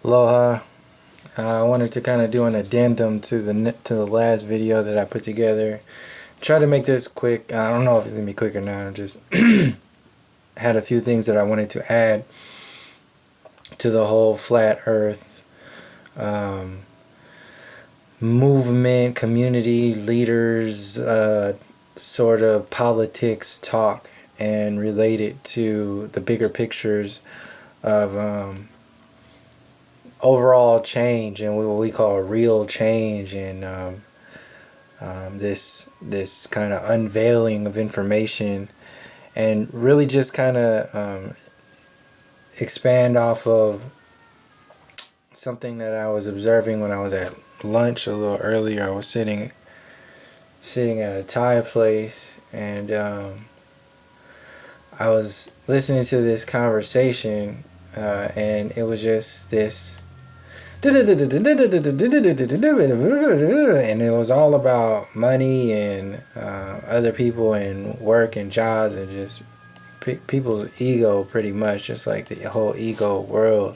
Aloha. I wanted to kind of do an addendum to the last video that I put together. Try to make this quick. I don't know if it's gonna be quick or not. I just had a few things that I wanted to add to the whole flat Earth movement, community leaders, sort of politics talk, and relate it to the bigger pictures of overall change and what we call real change, and this kind of unveiling of information, and really just kind of expand off of something that I was observing when I was at lunch a little earlier. I was sitting at a Thai place, and I was listening to this conversation, and it was just this, and it was all about money and other people and work and jobs and just people's ego, pretty much, just like the whole ego world.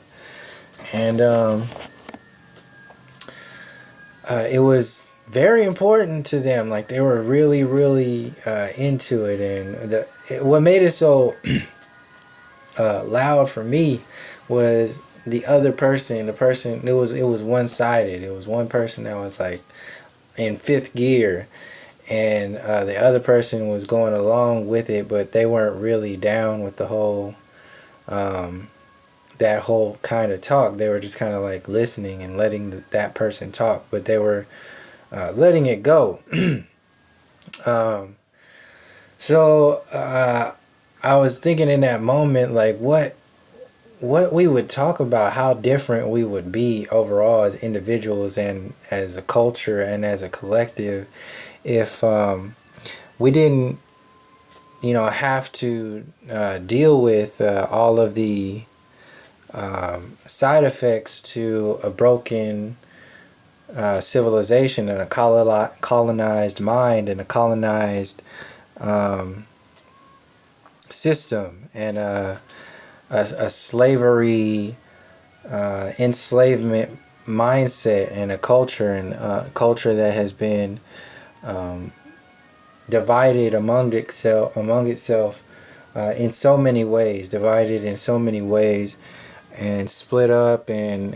And it was very important to them. Like, they were really, really into it. And what made it so loud for me was the other person. The person, it was one-sided. It was one person that was like in fifth gear, and the other person was going along with it, but they weren't really down with the whole that whole kind of talk. They were just kind of like listening and letting that person talk, but they were letting it go. So I was thinking in that moment, like, what we would talk about, how different we would be overall as individuals and as a culture and as a collective if we didn't, have to deal with all of the side effects to a broken civilization and a colonized mind and a colonized system, and a slavery, enslavement mindset, and a culture, and culture that has been divided among itself in so many ways, and split up and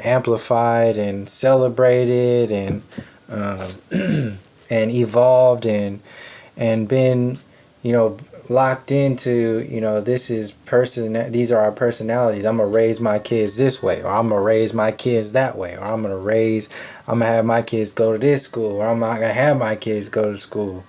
amplified and celebrated and and evolved and been, locked into, these are our personalities. I'm gonna raise my kids this way, or I'm gonna raise my kids that way, or I'm gonna have my kids go to this school, or I'm not gonna have my kids go to school.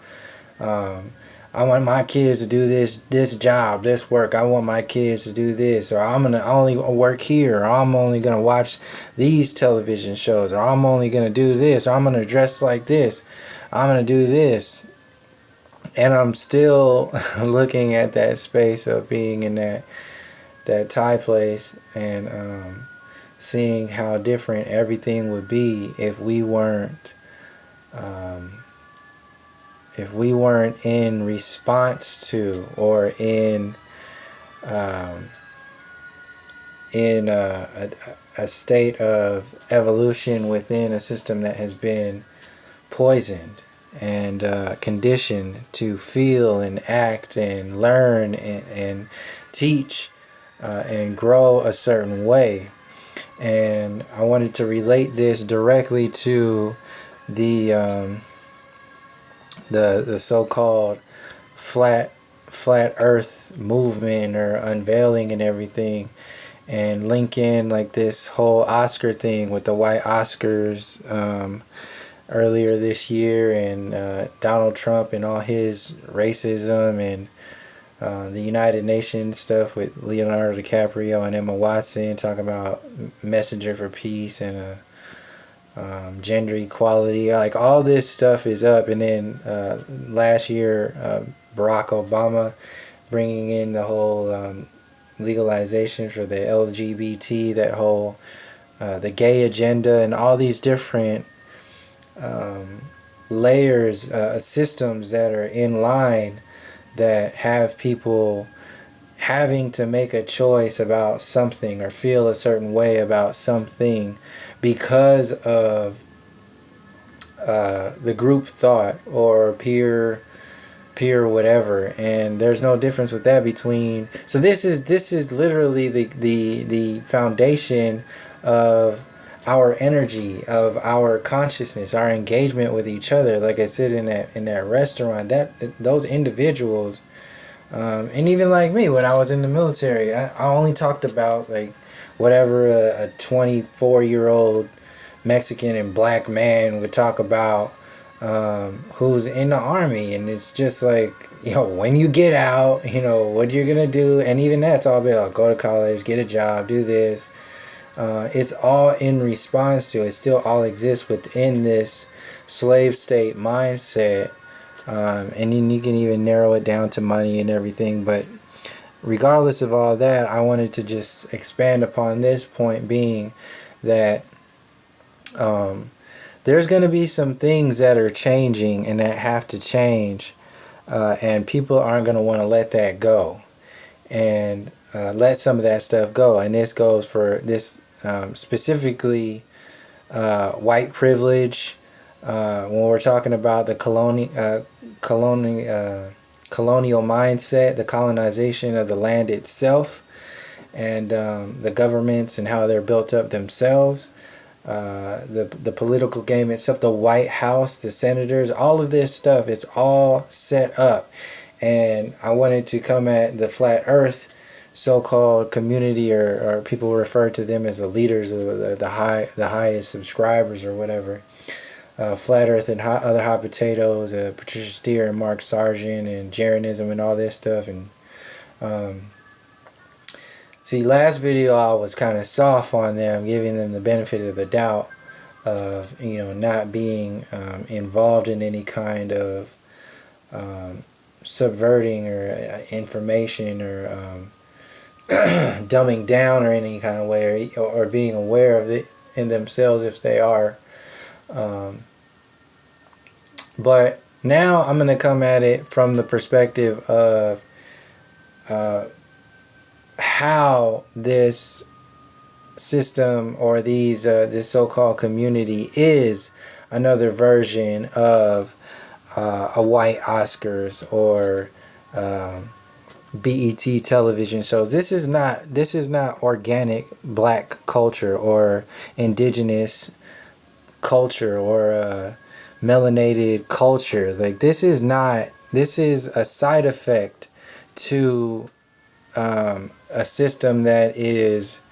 I want my kids to do this job, this work. I want my kids to do this, or I'm gonna only work here, or I'm only gonna watch these television shows, or I'm only gonna do this, or I'm gonna dress like this, I'm gonna do this. And I'm still looking at that space of being in that Thai place, and seeing how different everything would be if we weren't in response to, or in a state of evolution within a system that has been poisoned and conditioned to feel and act and learn and teach and grow a certain way. And I wanted to relate this directly to the so-called flat Earth movement or unveiling and everything, and link in like this whole Oscar thing with the white Oscars earlier this year, and Donald Trump and all his racism, and the United Nations stuff with Leonardo DiCaprio and Emma Watson talking about messenger for peace and gender equality. Like, all this stuff is up. And then last year, Barack Obama bringing in the whole legalization for the LGBT, that whole the gay agenda, and all these different layers, systems that are in line, that have people having to make a choice about something or feel a certain way about something because of the group thought or peer whatever. And there's no difference with that between, so this is literally the foundation of our energy, of our consciousness, our engagement with each other. Like I said, in that restaurant, that those individuals, and even like me when I was in the military, I only talked about like whatever a 24-year-old Mexican and black man would talk about, who's in the army. And it's just like, when you get out, what you're gonna do. And even that's all about go to college, get a job, do this. It's all in response to, it still all exists within this slave state mindset. And then you can even narrow it down to money and everything. But regardless of all that, I wanted to just expand upon this point, being that there's going to be some things that are changing and that have to change. And people aren't going to want to let that go. And let some of that stuff go. And this goes for this specifically white privilege. When we're talking about the colonial mindset, the colonization of the land itself, and the governments and how they're built up themselves, the political game itself, the White House, the senators, all of this stuff, it's all set up. And I wanted to come at the flat earth so-called community, or people refer to them as the leaders of the highest subscribers or whatever. Flat Earth and other hot potatoes, Patricia Steere and Mark Sargent and Jeranism and all this stuff. And see, last video I was kind of soft on them, giving them the benefit of the doubt of not being involved in any kind of subverting or information or dumbing down or any kind of way, or being aware of it in themselves if they are. But now I'm going to come at it from the perspective of how this system, or this so-called community, is another version of a white Oscars or BET television shows. This is not organic black culture or indigenous culture or melanated culture. Like, this is a side effect to a system that is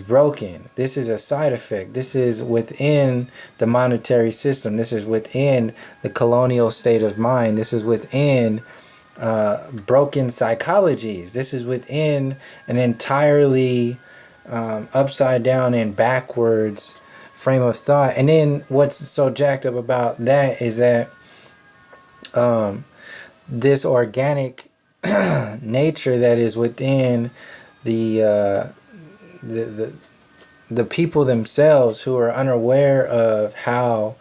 broken. This is a side effect. This is within the monetary system. This is within the colonial state of mind. This is within broken psychologies. This is within an entirely upside down and backwards frame of thought. And then what's so jacked up about that is that this organic nature that is within the people themselves, who are unaware of how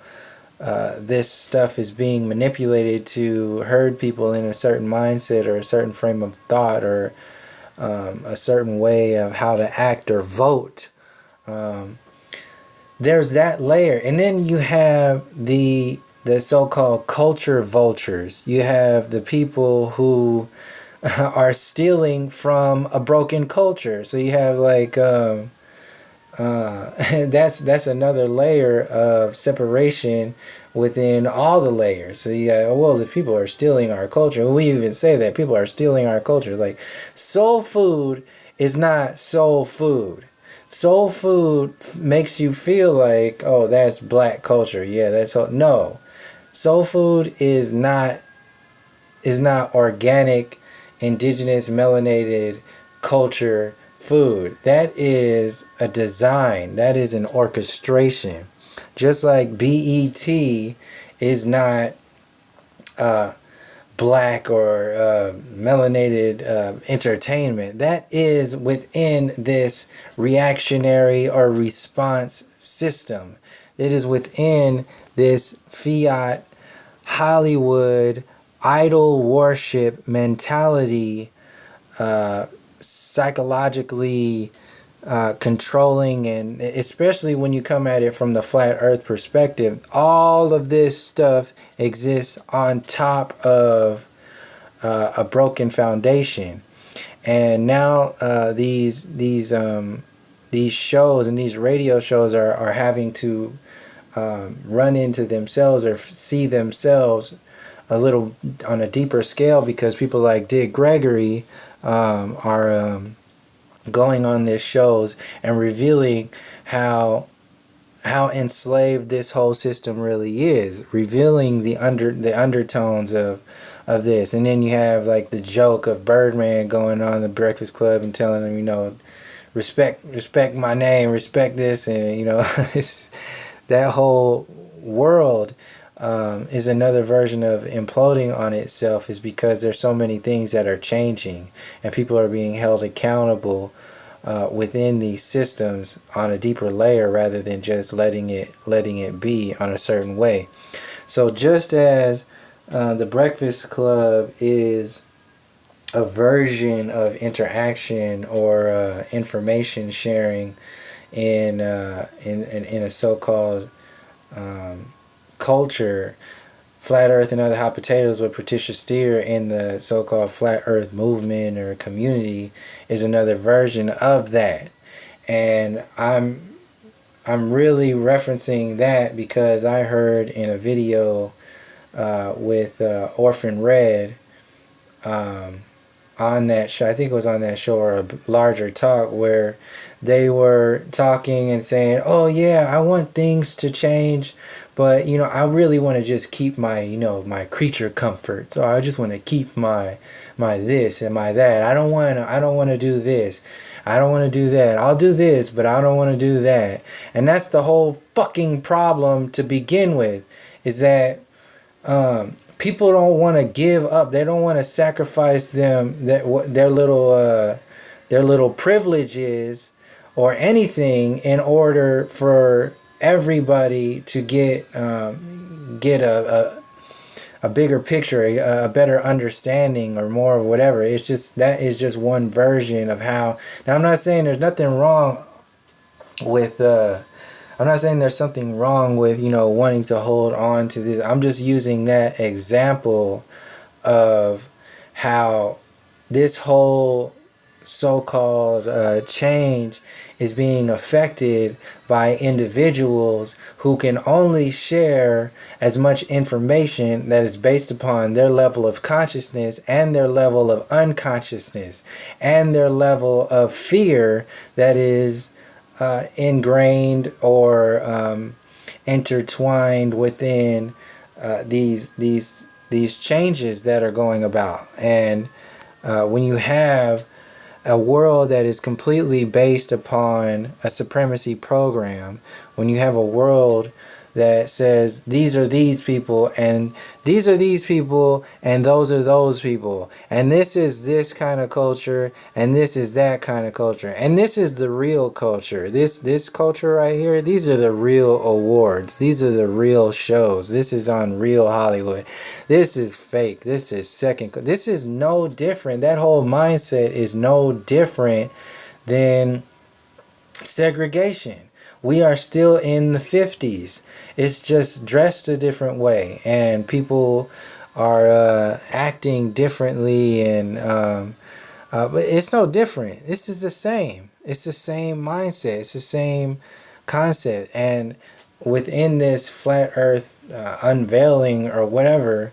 this stuff is being manipulated to herd people in a certain mindset or a certain frame of thought, or a certain way of how to act or vote. There's that layer. And then you have the so-called culture vultures. You have the people who are stealing from a broken culture. So you have like that's another layer of separation within all the layers. So you got, well, the people are stealing our culture. We even say that people are stealing our culture. Like, soul food is not soul food. Soul food makes you feel like, oh, that's black culture. Yeah, that's all. No, soul food is not organic, indigenous, melanated culture food. That is a design. That is an orchestration. Just like BET is not black or melanated entertainment. That is within this reactionary or response system. It is within this fiat Hollywood idol worship mentality psychologically controlling, and especially when you come at it from the flat earth perspective, all of this stuff exists on top of a broken foundation. And now these shows and these radio shows are having to run into themselves or see themselves a little on a deeper scale, because people like Dick Gregory are going on these shows and revealing how enslaved this whole system really is, revealing the undertones of this. And then you have like the joke of Birdman going on the Breakfast Club and telling them, respect my name, respect this, and that whole world is another version of imploding on itself, is because there's so many things that are changing and people are being held accountable within these systems on a deeper layer, rather than just letting it be on a certain way. So just as the Breakfast Club is a version of interaction or information sharing in a so-called culture, Flat Earth and Other Hot Potatoes with Patricia Steer in the so-called Flat Earth movement or community is another version of that. And I'm really referencing that because I heard in a video with Orphan Red on that show, I think it was on that show or a larger talk, where they were talking and saying, oh yeah, I want things to change, but I really want to just keep my my creature comforts, so I just want to keep my this and my that. I don't want to do this, I don't want to do that. I'll do this, but I don't want to do that. And that's the whole fucking problem to begin with, is that people don't want to give up. They don't want to sacrifice their little privileges or anything in order for everybody to get a bigger picture, a better understanding, or more of whatever. It's just, that is just one version of how. Now, I'm not saying there's nothing wrong with I'm not saying there's something wrong with wanting to hold on to this. I'm just using that example of how this whole so-called change is being affected by individuals who can only share as much information that is based upon their level of consciousness and their level of unconsciousness and their level of fear that is ingrained or intertwined within these changes that are going about. And when you have a world that is completely based upon a supremacy program, when you have a world that says these are these people and these are these people and those are those people, and this is this kind of culture and this is that kind of culture, and this is the real culture, this culture right here, these are the real awards, these are the real shows, this is on real Hollywood, this is fake, this is second, this is no different. That whole mindset is no different than segregation. We are still in the 50s. It's just dressed a different way, and people are acting differently, and but it's no different. This is the same. It's the same mindset. It's the same concept. And within this flat Earth unveiling or whatever,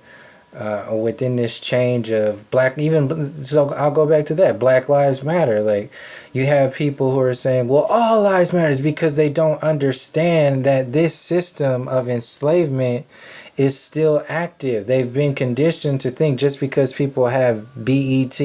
within this change of so I'll go back to that, Black Lives Matter. Like, you have people who are saying, well, all lives matters, because they don't understand that this system of enslavement is still active. They've been conditioned to think just because people have BET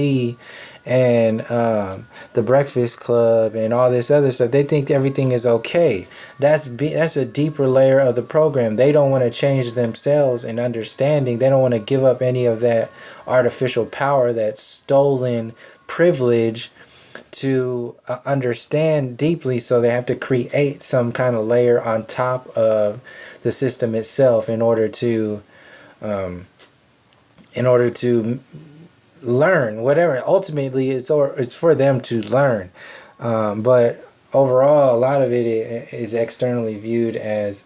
and the Breakfast Club and all this other stuff, they think everything is okay. That's a deeper layer of the program. They don't want to change themselves in understanding. They don't want to give up any of that artificial power, that stolen privilege to understand deeply. So they have to create some kind of layer on top of the system itself in order to learn whatever. Ultimately, it's for them to learn, but overall, a lot of it is externally viewed as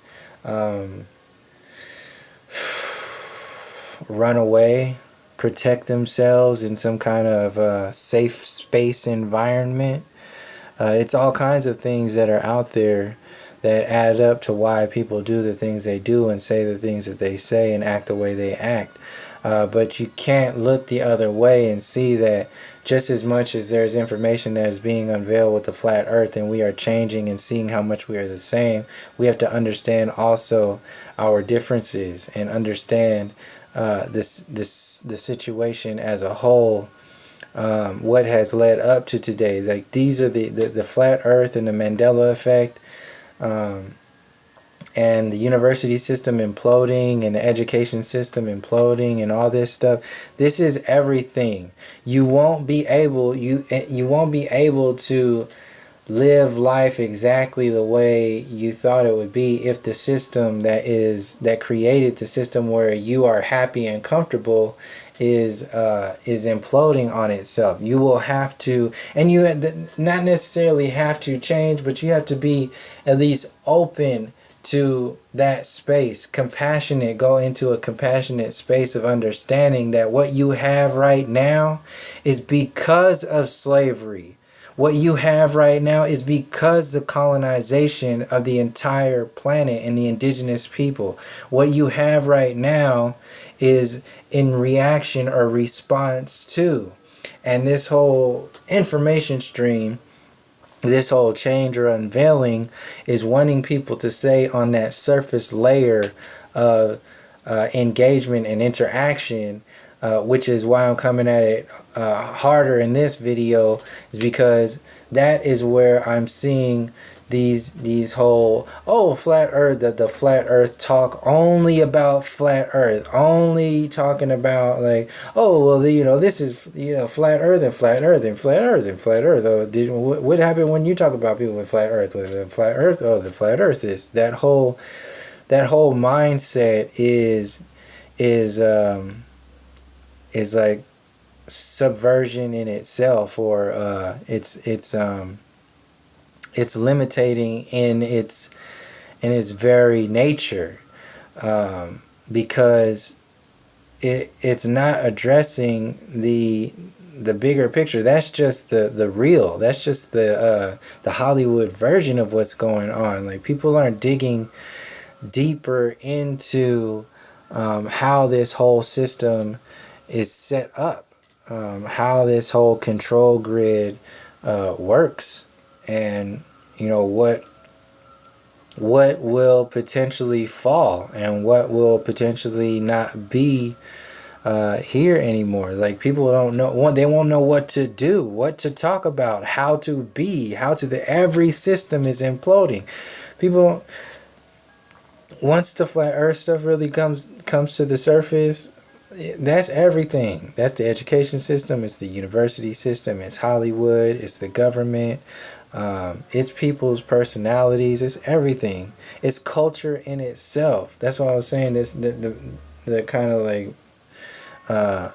run away, protect themselves in some kind of safe space environment. It's all kinds of things that are out there that add up to why people do the things they do and say the things that they say and act the way they act. But you can't look the other way and see that just as much as there's information that is being unveiled with the flat earth and we are changing and seeing how much we are the same, we have to understand also our differences and understand the situation as a whole, what has led up to today. Like these are the flat earth and the Mandela effect, and the university system imploding and the education system imploding and all this stuff. This is everything. You won't be able to live life exactly the way you thought it would be if the system that created the system where you are happy and comfortable is imploding on itself. You will have to, and you not necessarily have to change, but you have to be at least open to that space, compassionate, go into a compassionate space of understanding that what you have right now is because of slavery. What you have right now is because the colonization of the entire planet and the indigenous people. What you have right now is in reaction or response to. And this whole information stream, this whole change or unveiling, is wanting people to stay on that surface layer of engagement and interaction, which is why I'm coming at it harder in this video, is because that is where I'm seeing these whole flat earth, the flat earth talk, only about flat earth, only talking about like, this is flat earth and flat earth and flat earth and flat earth. What happened when you talk about people with flat earth? The flat earth, the flat earth is that whole mindset is like subversion in itself, or it's limiting in its very nature, because it's not addressing the bigger picture. That's just the real. That's just the Hollywood version of what's going on. Like, people aren't digging deeper into how this whole system is set up, how this whole control grid works, and what will potentially fall and what will potentially not be here anymore. Like, people don't know, they won't know what to do, what to talk about, how to be, every system is imploding. People, once the flat earth stuff really comes to the surface, that's everything. That's the education system, it's the university system, it's Hollywood, it's the government, it's people's personalities, it's everything. It's culture in itself. That's why I was saying this, the kind of like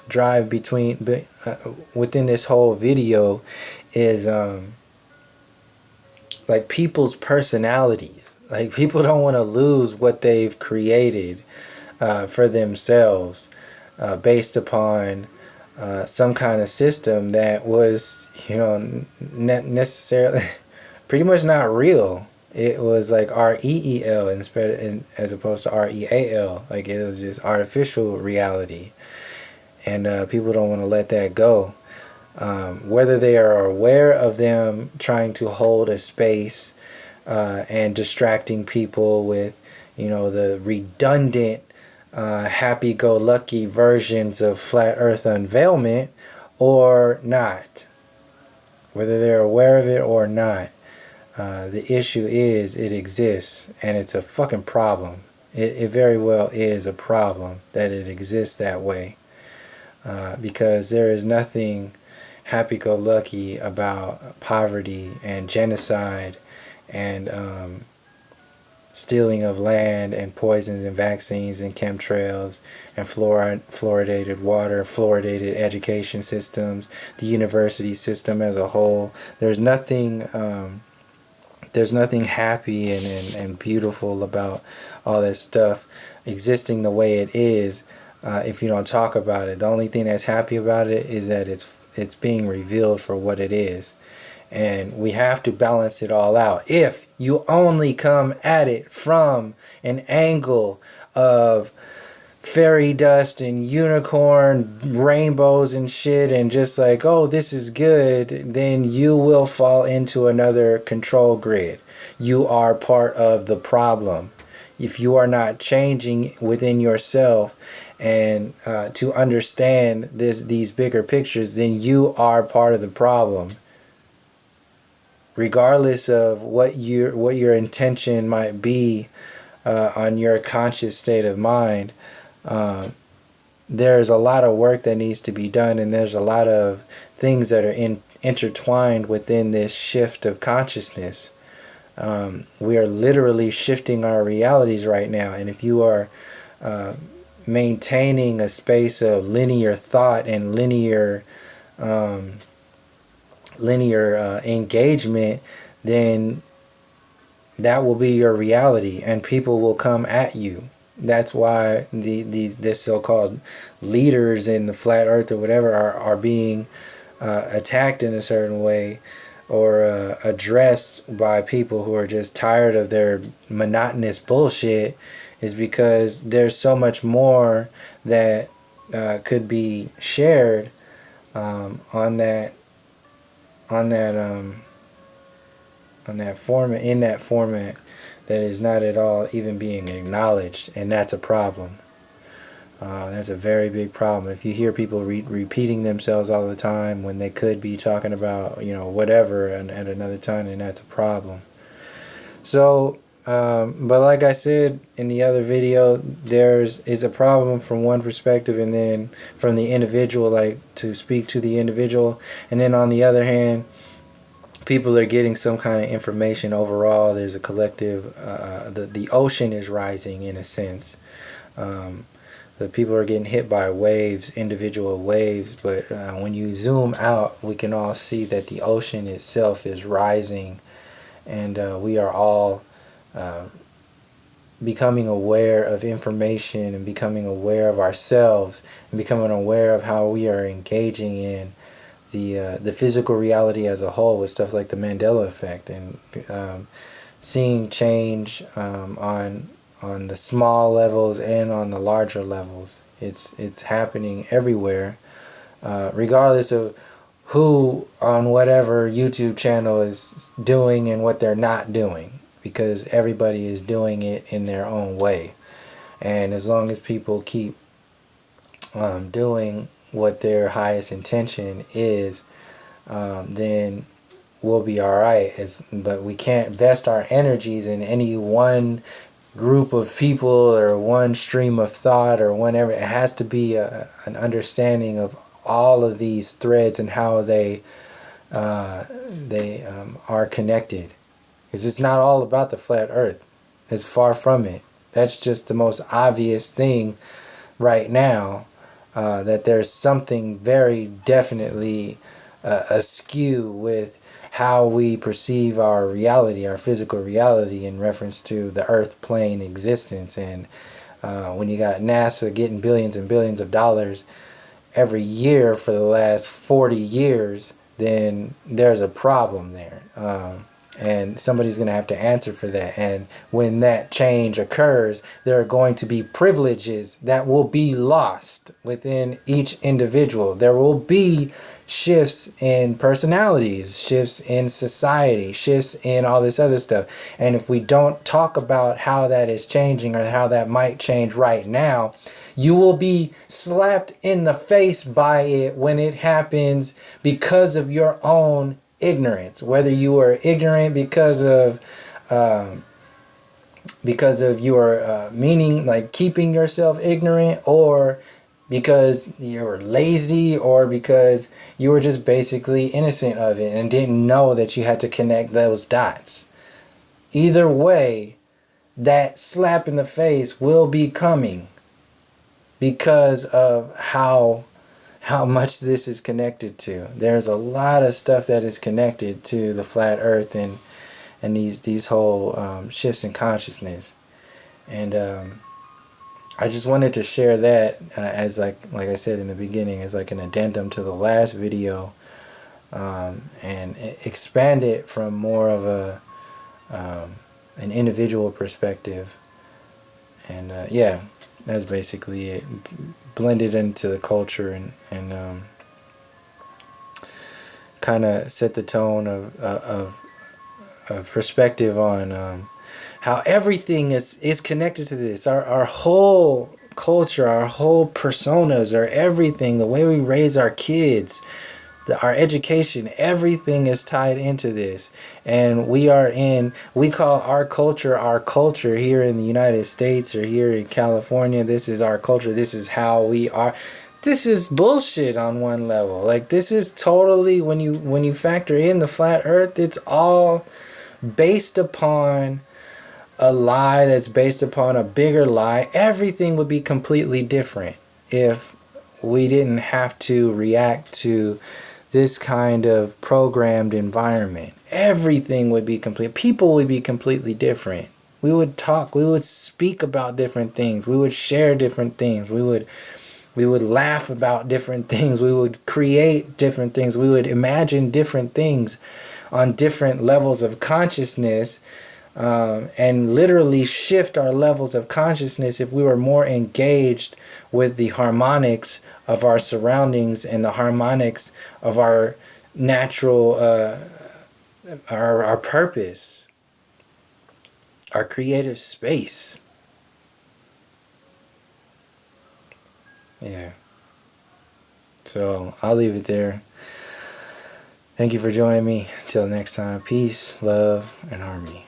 drive between within this whole video is like people's personalities. Like, people don't want to lose what they've created for themselves, based upon some kind of system that was, not necessarily, pretty much not real. It was like REEL as opposed to REAL. Like, it was just artificial reality, and people don't want to let that go. Whether they are aware of them trying to hold a space and distracting people with, the redundant happy-go-lucky versions of flat earth unveilment, or not, whether they're aware of it or not, the issue is it exists, and it's a fucking problem. It very well is a problem that it exists that way, because there is nothing happy-go-lucky about poverty and genocide and stealing of land and poisons and vaccines and chemtrails and fluoridated water, fluoridated education systems, the university system as a whole. There's nothing happy and beautiful about all this stuff existing the way it is if you don't talk about it. The only thing that's happy about it is that it's being revealed for what it is. And we have to balance it all out. If you only come at it from an angle of fairy dust and unicorn rainbows and shit and just like, oh, this is good, then you will fall into another control grid. You are part of the problem. If you are not changing within yourself and to understand these bigger pictures, then you are part of the problem. Regardless of what your intention might be on your conscious state of mind, there's a lot of work that needs to be done, and there's a lot of things that are intertwined within this shift of consciousness. We are literally shifting our realities right now, and if you are maintaining a space of linear thought and linear engagement, then that will be your reality, and people will come at you. That's why this so-called leaders in the flat earth or whatever are being attacked in a certain way, or addressed by people who are just tired of their monotonous bullshit, is because there's so much more that could be shared on that format, in that format, that is not at all even being acknowledged, and that's a problem. That's a very big problem. If you hear people repeating themselves all the time when they could be talking about whatever at another time, then that's a problem. So but like I said in the other video, is a problem from one perspective, and then from the individual, like to speak to the individual, and then on the other hand, people are getting some kind of information overall. There's a collective, the ocean is rising in a sense. The people are getting hit by waves, individual waves, but when you zoom out, we can all see that the ocean itself is rising, and we are all becoming aware of information and becoming aware of ourselves and becoming aware of how we are engaging in the physical reality as a whole, with stuff like the Mandela effect, and seeing change on the small levels and on the larger levels. It's happening everywhere, regardless of who on whatever YouTube channel is doing and what they're not doing, because everybody is doing it in their own way. And as long as people keep doing what their highest intention is, then we'll be all right. But we can't vest our energies in any one group of people or one stream of thought or whatever. It has to be an understanding of all of these threads and how they are connected. Because it's not all about the flat earth. It's far from it. That's just the most obvious thing right now, that there's something very definitely askew with how we perceive our reality, our physical reality, in reference to the earth plane existence. And when you got NASA getting billions and billions of dollars every year for the last 40 years, then there's a problem there. And somebody's going to have to answer for that. And when that change occurs, there are going to be privileges that will be lost within each individual. There will be shifts in personalities, shifts in society, shifts in all this other stuff. And if we don't talk about how that is changing or how that might change right now, you will be slapped in the face by it when it happens, because of your own ignorance. Whether you are ignorant because of your meaning, like keeping yourself ignorant, or because you're lazy, or because you were just basically innocent of it and didn't know that you had to connect those dots. Either way, that slap in the face will be coming because of how much this is connected to. There's a lot of stuff that is connected to the flat earth and these whole shifts in consciousness. And I just wanted to share that as like I said in the beginning, as like an addendum to the last video, and expand it from more of a an individual perspective. And yeah, that's basically it. Blended into the culture and kind of set the tone of perspective on how everything is connected to this. Our whole culture, our whole personas, our everything, the way we raise our kids, our education, everything is tied into this. And we call our culture here in the United States or here in California. This is our culture. This is how we are. This is bullshit on one level. Like, this is totally, when you factor in the flat earth, it's all based upon a lie that's based upon a bigger lie. Everything would be completely different if we didn't have to react to this kind of programmed environment. Everything would be complete. People would be completely different. We would talk. We would speak about different things. We would share different things. We would laugh about different things. We would create different things. We would imagine different things on different levels of consciousness, and literally shift our levels of consciousness if we were more engaged with the harmonics of our surroundings and the harmonics of our natural our purpose, our creative space. Yeah. So I'll leave it there. Thank you for joining me. Till next time, peace, love, and harmony.